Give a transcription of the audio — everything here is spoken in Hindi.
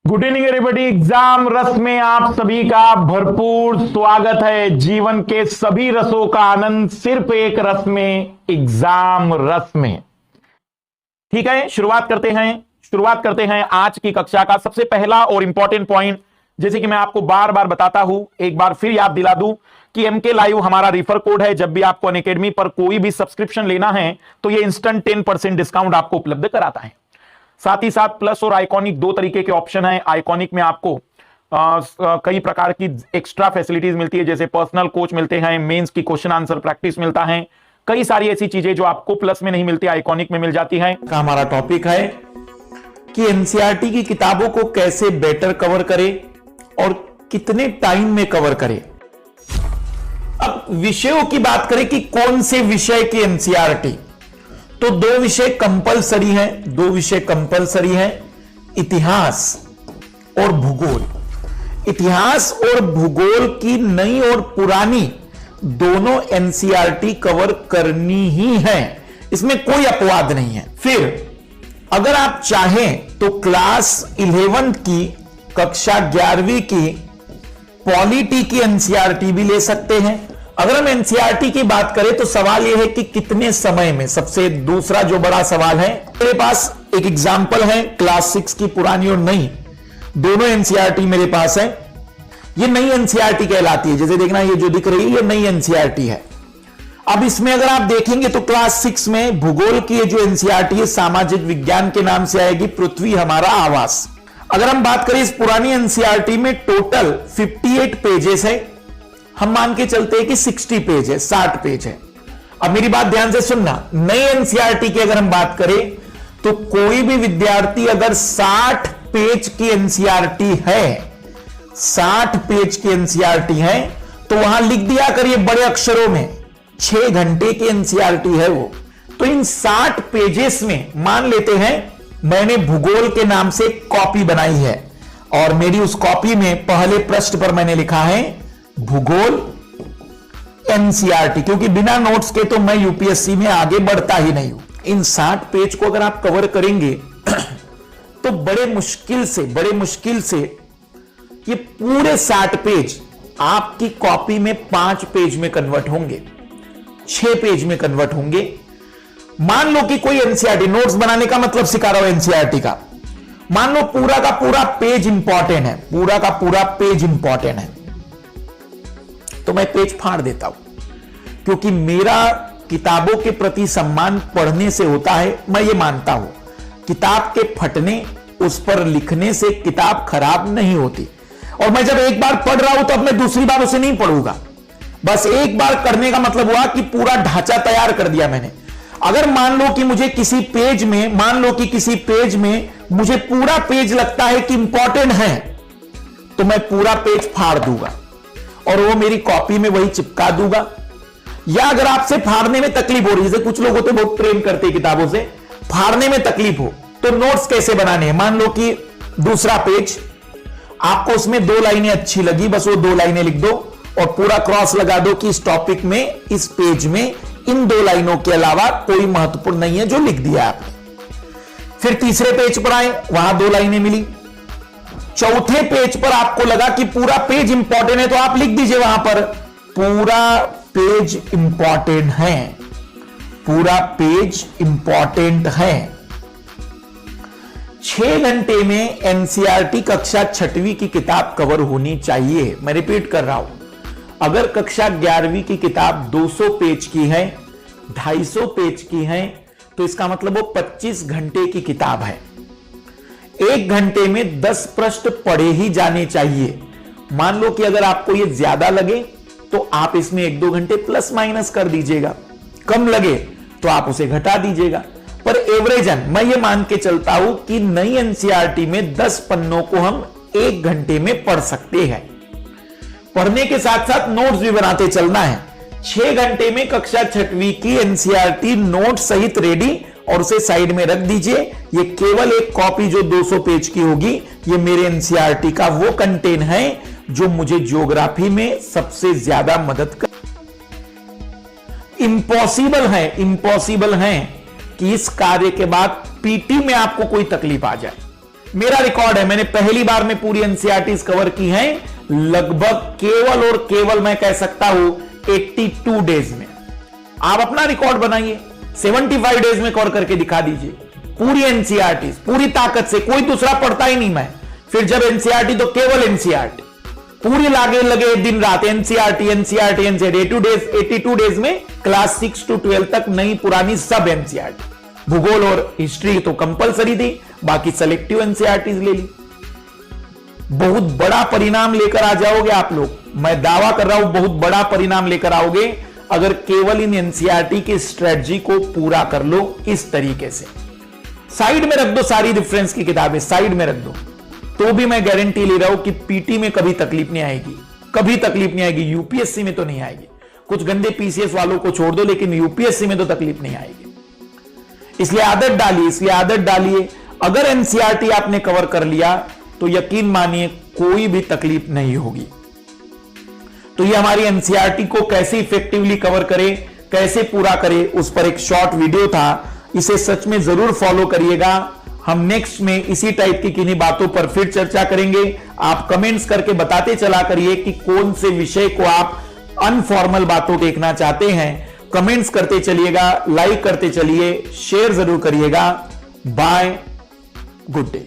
Good evening everybody. एग्जाम रस में आप सभी का भरपूर स्वागत है। जीवन के सभी रसों का आनंद सिर्फ एक रस में, एग्जाम रस में। ठीक है, शुरुआत करते हैं आज की कक्षा का सबसे पहला और इंपॉर्टेंट पॉइंट। जैसे कि मैं आपको बार बार बताता हूं, एक बार फिर याद दिला दूं कि एमके लाइव हमारा रेफर कोड है। जब भी आपको अनअकैडमी पर कोई भी सब्सक्रिप्शन लेना है तो ये इंस्टेंट 10% डिस्काउंट आपको उपलब्ध कराता है। साथ ही साथ प्लस और आइकॉनिक दो तरीके के ऑप्शन हैं। आइकॉनिक में आपको कई प्रकार की एक्स्ट्रा फैसिलिटीज मिलती है, जैसे पर्सनल कोच मिलते हैं, मेंस की क्वेश्चन आंसर प्रैक्टिस मिलता है, कई सारी ऐसी चीजें जो आपको प्लस में नहीं मिलती आइकॉनिक में मिल जाती है। हमारा टॉपिक है कि एनसीईआरटी की किताबों को कैसे बेटर कवर करें और कितने टाइम में कवर करें। अब विषयों की बात करें कि कौन से विषय की एनसीईआरटी, तो दो विषय कंपलसरी हैं, इतिहास और भूगोल। इतिहास और भूगोल की नई और पुरानी दोनों एनसीईआरटी कवर करनी ही है, इसमें कोई अपवाद नहीं है। फिर अगर आप चाहें तो क्लास 11 की, कक्षा 11वीं की पॉलिटी की एनसीईआरटी भी ले सकते हैं। अगर हम एनसीईआरटी की बात करें तो सवाल यह है कि कितने समय में, सबसे दूसरा जो बड़ा सवाल है। मेरे पास एक एग्जाम्पल है क्लास 6 की पुरानी और नई, दोनों एनसीईआरटी मेरे पास है। ये नई एनसीईआरटी कहलाती है, जैसे देखना ये जो दिख रही है ये नई एनसीईआरटी है। अब इसमें अगर आप देखेंगे तो क्लास 6 में भूगोल की जो एनसीईआरटी है सामाजिक विज्ञान के नाम से आएगी, पृथ्वी हमारा आवास। अगर हम बात करें इस पुरानी एनसीईआरटी में टोटल 58 पेजेस है, हम मान के चलते हैं कि 60 पेज है, 60 पेज है। अब मेरी बात ध्यान से सुनना, नई एनसीईआरटी की अगर हम बात करें तो कोई भी विद्यार्थी अगर 60 पेज की एनसीईआरटी है, 60 पेज की एनसीईआरटी है, तो वहां लिख दिया करिए बड़े अक्षरों में 6 घंटे की एनसीईआरटी है वो। तो इन 60 पेजेस में मान लेते हैं मैंने भूगोल के नाम से कॉपी बनाई है और मेरी उस कॉपी में पहले पृष्ठ पर मैंने लिखा है भूगोल एनसीईआरटी, क्योंकि बिना नोट्स के तो मैं यूपीएससी में आगे बढ़ता ही नहीं हूं। इन 60 पेज को अगर आप कवर करेंगे तो बड़े मुश्किल से ये पूरे 60 पेज आपकी कॉपी में 5 पेज में कन्वर्ट होंगे, 6 पेज में कन्वर्ट होंगे। मान लो कि कोई एनसीईआरटी, नोट्स बनाने का मतलब सिखा रहा हूं एनसीईआरटी का, मान लो पूरा का पूरा पेज इंपॉर्टेंट है, पूरा का पूरा पेज इंपॉर्टेंट है, तो मैं पेज फाड़ देता हूं, क्योंकि मेरा किताबों के प्रति सम्मान पढ़ने से होता है। मैं ये मानता हूं किताब के फटने, उस पर लिखने से किताब खराब नहीं होती। और मैं जब एक बार पढ़ रहा हूं तो अब मैं दूसरी बार उसे नहीं पढ़ूंगा। बस एक बार करने का मतलब हुआ कि पूरा ढांचा तैयार कर दिया मैंने। अगर मान लो कि मुझे किसी पेज में मुझे पूरा पेज लगता है कि इंपॉर्टेंट है, तो मैं पूरा पेज फाड़ दूंगा और वो मेरी कॉपी में वही चिपका दूंगा। या अगर आपसे फाड़ने में तकलीफ हो रही है, जैसे कुछ लोग होते बहुत प्रेम करते हैं किताबों से, फाड़ने में तकलीफ हो तो नोट्स कैसे बनाने हैं। मान लो कि दूसरा पेज आपको उसमें 2 लाइनें अच्छी लगी, बस वो 2 लाइनें लिख दो और पूरा क्रॉस लगा दो कि इस टॉपिक में, इस पेज में इन 2 लाइनों के अलावा कोई महत्वपूर्ण नहीं है जो लिख दिया आपने। फिर तीसरे पेज पर आए, वहां 2 लाइनें मिली। चौथे पेज पर आपको लगा कि पूरा पेज इंपॉर्टेंट है, तो आप लिख दीजिए वहां पर पूरा पेज इंपॉर्टेंट है, पूरा पेज इंपॉर्टेंट है। 6 घंटे में एनसीईआरटी कक्षा 6वीं की किताब कवर होनी चाहिए। मैं रिपीट कर रहा हूं, अगर कक्षा 11वीं की किताब 200 पेज की है, 250 पेज की है, तो इसका मतलब वो 25 घंटे की किताब है। 1 घंटे में 10 प्रश्न पढ़े ही जाने चाहिए। मान लो कि अगर आपको ये ज्यादा लगे तो आप इसमें 1-2 घंटे प्लस माइनस कर दीजिएगा, कम लगे तो आप उसे घटा दीजिएगा, पर एवरेजन मैं ये मान के चलता हूं कि नई एनसीईआरटी में 10 पन्नों को हम 1 घंटे में पढ़ सकते हैं। पढ़ने के साथ साथ नोट्स भी बनाते चलना है। 6 घंटे में कक्षा 6वीं की एनसीईआरटी नोट सहित रेडी और उसे साइड में रख दीजिए। ये केवल एक कॉपी जो 200 पेज की होगी, ये मेरे एनसीईआरटी का वो कंटेंट है जो मुझे ज्योग्राफी में सबसे ज्यादा मदद कर। इम्पॉसिबल है कि इस कार्य के बाद पीटी में आपको कोई तकलीफ आ जाए। मेरा रिकॉर्ड है, मैंने पहली बार में पूरी एनसीईआरटी कवर की हैं लगभग केवल और केवल मैं कह सकता हूं 82 डेज में। आप अपना रिकॉर्ड बनाइए, 75 डेज में कवर करके दिखा दीजिए पूरी एनसीईआरटी पूरी ताकत से। कोई दूसरा पढ़ता ही नहीं मैं, फिर जब एनसीईआरटी तो केवल एनसीईआरटी पूरी लगे दिन रात एनसीईआरटी 82 डेज में क्लास 6 to 12 तक नई पुरानी सब एनसीईआरटी। भूगोल और हिस्ट्री तो कंपलसरी थी, बाकी सेलेक्टिव एनसीईआरटी ले ली। बहुत बड़ा परिणाम लेकर आ जाओगे आप लोग, मैं दावा कर रहा हूं बहुत बड़ा परिणाम लेकर आओगे अगर केवल इन एनसीईआरटी की स्ट्रेटजी को पूरा कर लो इस तरीके से। साइड में रख दो सारी रेफरेंस की किताबें, साइड में रख दो, तो भी मैं गारंटी ले रहा हूं कि पीटी में कभी तकलीफ नहीं आएगी, कभी तकलीफ नहीं आएगी। यूपीएससी में तो नहीं आएगी, कुछ गंदे पीसीएस वालों को छोड़ दो, लेकिन यूपीएससी में तो तकलीफ नहीं आएगी। इसलिए आदत डालिए। अगर एनसीईआरटी आपने कवर कर लिया तो यकीन मानिए कोई भी तकलीफ नहीं होगी। तो ये हमारी एनसीईआरटी को कैसे इफेक्टिवली कवर करें, कैसे पूरा करें, उस पर एक शॉर्ट वीडियो था। इसे सच में जरूर फॉलो करिएगा। हम नेक्स्ट में इसी टाइप की किन्हीं बातों पर फिर चर्चा करेंगे। आप कमेंट्स करके बताते चला करिए कि कौन से विषय को आप अनफॉर्मल बातों देखना चाहते हैं। कमेंट्स करते चलिएगा, लाइक करते चलिए, शेयर जरूर करिएगा। Bye, good day.